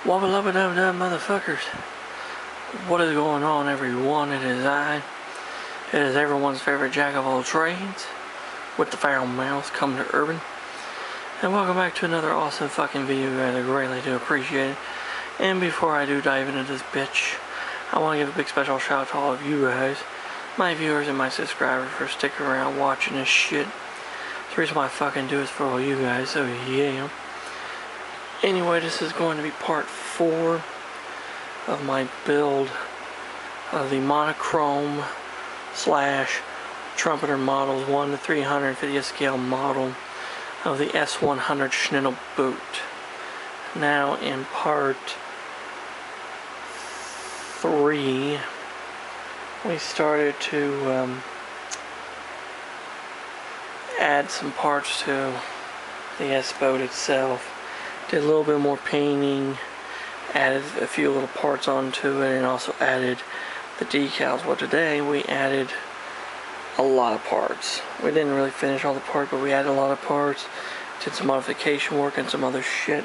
Wubba lubba dub dub motherfuckers. What is going on, everyone? It is I. It is everyone's favorite jack of all trades with the foul mouth coming to urban. And welcome back to another awesome fucking video, guys. I greatly do appreciate it. And before I do dive into this bitch, I want to give a big special shout out to all of you guys, my viewers and my subscribers, for sticking around watching this shit. The reason why I fucking do is for all you guys, so yeah. Anyway, this is going to be part 4 of my build of the Monochrome / Trumpeter models 1 to 350th scale model of the S100 Schnellboot. Now in part 3, we started to add some parts to the S-boat itself. Did a little bit more painting, added a few little parts onto it, and also added the decals. Well, today we added a lot of parts. We didn't really finish all the parts, but we added a lot of parts, did some modification work and some other shit.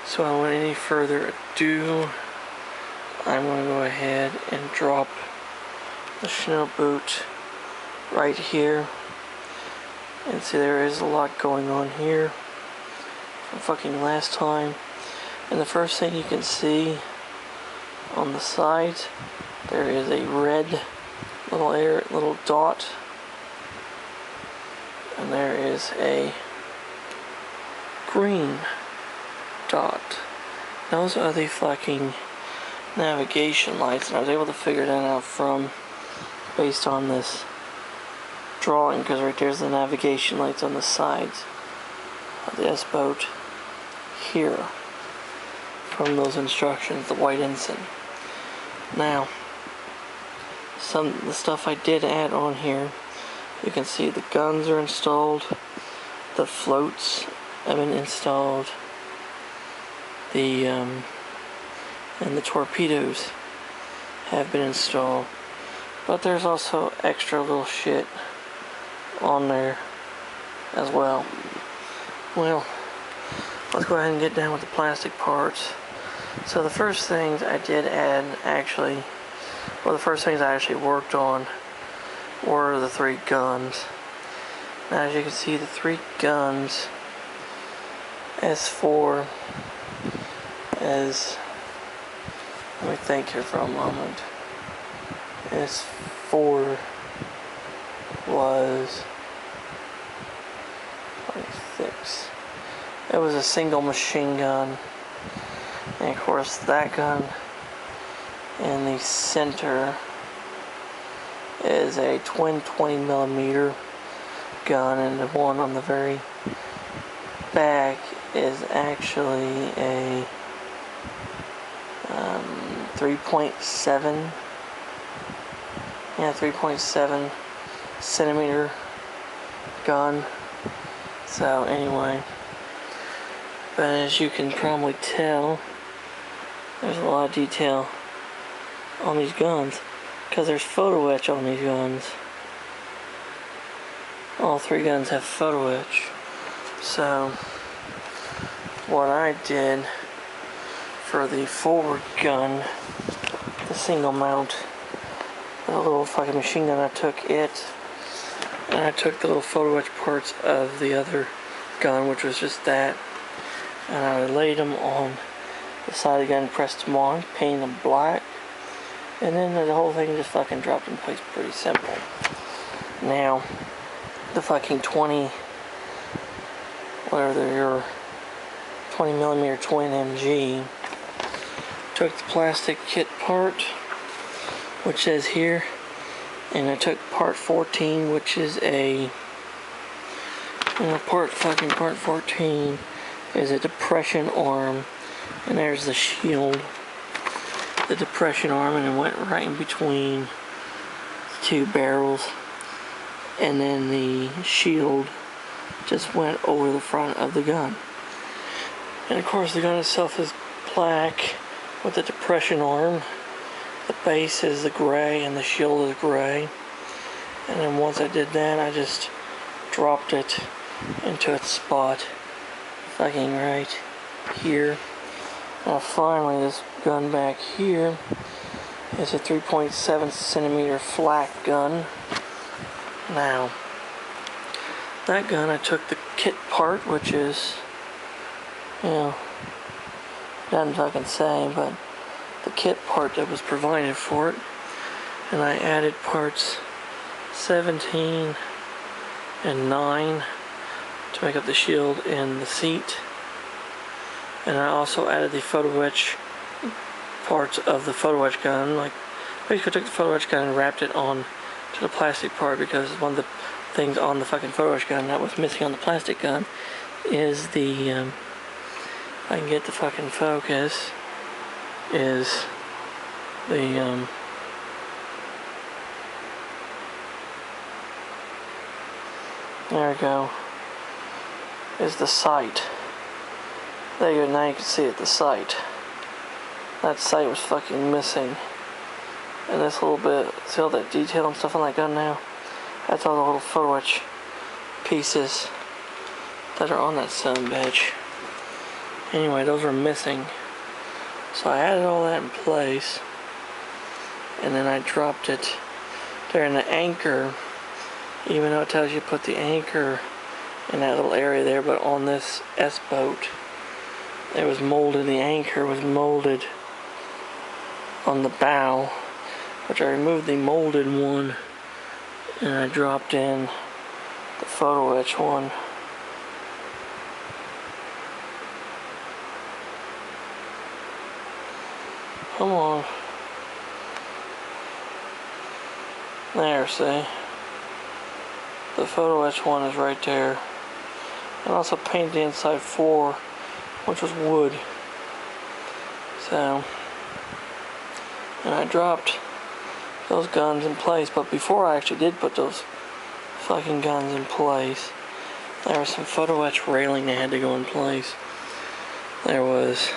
So without any further ado, I'm going to go ahead and drop the Schnellboot right here. And see, there is a lot going on here from fucking last time. And the first thing you can see on the side, there is a red little dot, and there is a green dot. Those are the fucking navigation lights, and I was able to figure that out based on this drawing, because right there's the navigation lights on the sides of the S-boat here from those instructions, the white ensign. Now, the stuff I did add on here, you can see the guns are installed, the floats have been installed, and the torpedoes have been installed, but there's also extra little shit on there as well. Well, let's go ahead and get down with the plastic parts. So the first things I did add, the first things I actually worked on were the 3 guns. Now, as you can see, the 3 guns, S4 is, let me think here for a moment. S4 was 26. It was a single machine gun, and of course that gun in the center is a twin 20mm gun, and the one on the very back is actually a 3.7 centimeter gun. So anyway, but as you can probably tell, there's a lot of detail on these guns, because there's photo etch on these guns. All 3 guns have photo etch. So what I did for the forward gun, the single mount, the little fucking machine gun, I took it and I took the little photo etch parts of the other gun, which was just that, and I laid them on the side of the gun, pressed them on, painted them black, and then the whole thing just fucking dropped in place. Pretty simple. Now, the fucking 20mm twin MG, took the plastic kit part, which says here, and I took part 14, which is part 14 is a depression arm, and there's the shield, the depression arm, and it went right in between the 2 barrels, and then the shield just went over the front of the gun. And of course the gun itself is black with the depression arm. The base is the gray and the shield is gray. And then once I did that, I just dropped it into its spot, fucking right here. Now finally, this gun back here is a 3.7 centimeter flak gun. Now, that gun, I took the kit part, which is, you know, doesn't fucking say, but the kit part that was provided for it, and I added parts 17 and 9 to make up the shield and the seat. And I also added the photo etch parts of the photo etch gun. Like, basically took the photo etch gun and wrapped it on to the plastic part, because one of the things on the fucking photo etch gun that was missing on the plastic gun is the, if I can get the fucking focus, is the, there we go, is the sight. There you go, now you can see it, the sight. That sight was fucking missing. And this little bit, see all that detail and stuff on that gun now? That's all the little photo etch pieces that are on that son bitch. Anyway, those were missing. So I added all that in place. And then I dropped it there in the anchor. Even though it tells you to put the anchor in that little area there, but on this S-boat, it was molded, the anchor was molded on the bow, which I removed the molded one and I dropped in the photo etch one. Come on. There, see? The photo etch one is right there. And also painted the inside floor, which was wood. So, and I dropped those guns in place, but before I actually did put those fucking guns in place, there was some photo etch railing that had to go in place. There was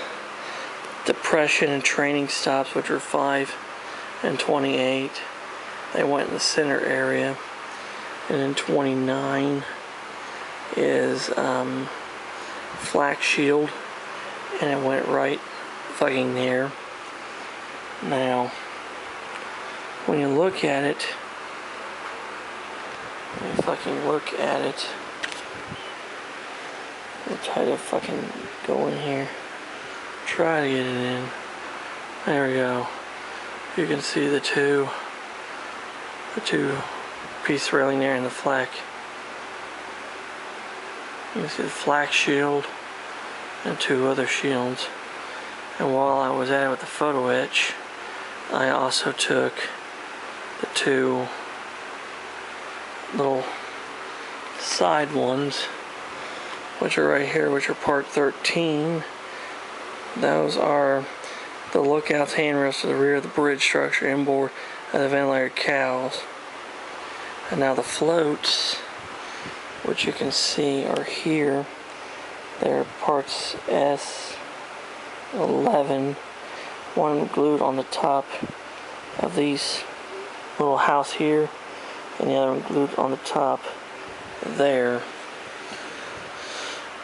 depression and training stops, which were 5 and 28. They went in the center area. And then 29 is flak shield, and it went right fucking there. Now, when you look at it, I'll try to fucking go in here, try to get it in. There we go. You can see the two piece railing there in the flak. You can see the flak shield and 2 other shields. And while I was at it with the photo etch, I also took the 2 little side ones, which are right here, which are part 13. Those are the lookouts, handrests to the rear of the bridge structure, inboard, and the ventilator cowls. And now the floats, which you can see are here. They're parts S11, one glued on the top of these little house here, and the other one glued on the top there,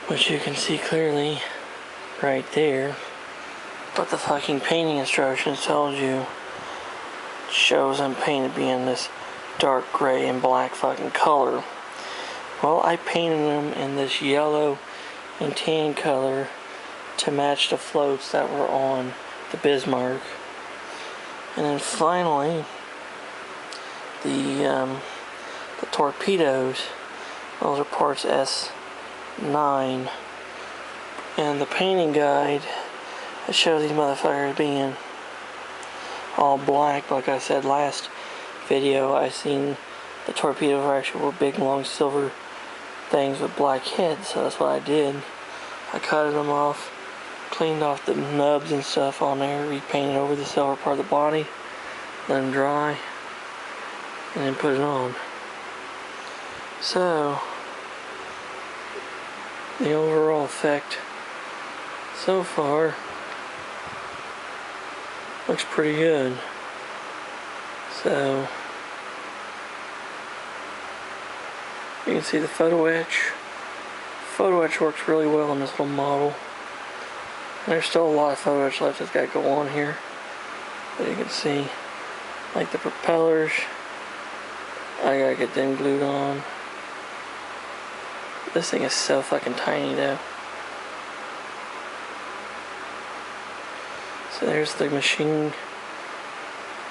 which you can see clearly right there. But the fucking painting instructions tells you, shows them painted being this dark gray and black fucking color. Well, I painted them in this yellow and tan color to match the floats that were on the Bismarck. And then finally, the torpedoes, those are parts S9. And the painting guide, it shows these motherfuckers being all black. Like I said last video, I seen the torpedoes actually were big long silver things with black heads, so that's what I did. I cut them off, cleaned off the nubs and stuff on there, repainted over the silver part of the body, let them dry, and then put it on. So the overall effect so far looks pretty good. So you can see the photo etch. Photo etch works really well on this little model. There's still a lot of photos left that's got to go on here. But you can see, like the propellers, I gotta get them glued on. This thing is so fucking tiny though. So there's the machine,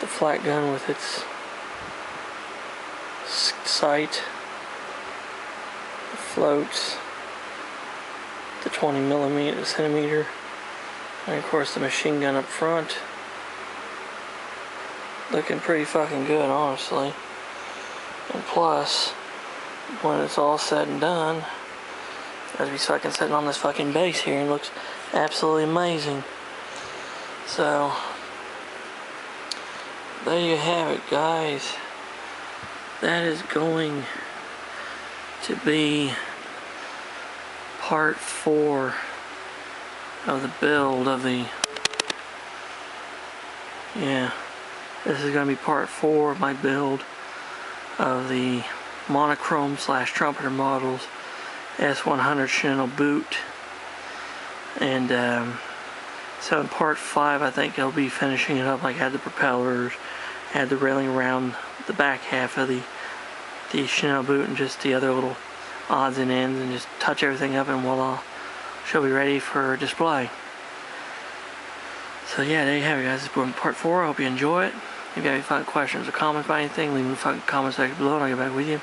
the flat gun with its sight, the floats, the 20 centimeter, and of course the machine gun up front. Looking pretty fucking good, honestly. And plus, when it's all said and done, as we fucking sitting on this fucking base here, and looks absolutely amazing. So, there you have it, guys. That is going to be part 4 of the build of the, this is going to be part 4 of my build of the Monochrome / Trumpeter models S100 Schnellboot. And so in part 5 I think I'll be finishing it up, like add the propellers, add the railing around the back half of the Schnellboot, and just the other little odds and ends, and just touch everything up, and voila, she'll be ready for display. So yeah, there you have it, guys. This is part 4. I hope you enjoy it. If you have any fucking questions or comments about anything, leave them in the fucking comment section below and I'll get back with you.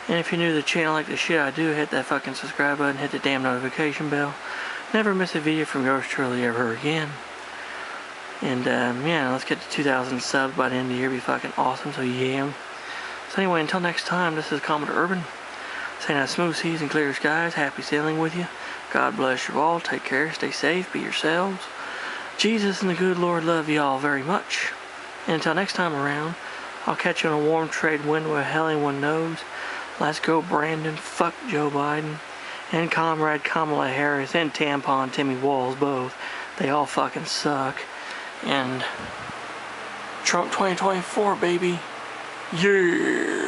And if you're new to the channel, like the shit I do, hit that fucking subscribe button, hit the damn notification bell. Never miss a video from yours truly ever again. And yeah, let's get to 2,000 subs by the end of the year. It'd be fucking awesome, so yeah. So anyway, until next time, this is Commodore Urban, saying out smooth seas and clear skies, happy sailing with you. God bless you all, take care, stay safe, be yourselves. Jesus and the good Lord love you all very much. And until next time around, I'll catch you on a warm trade wind where hell anyone knows. Let's go Brandon, fuck Joe Biden, and Comrade Kamala Harris, and Tampon Timmy Walls both. They all fucking suck. And Trump 2024, baby. Yeah.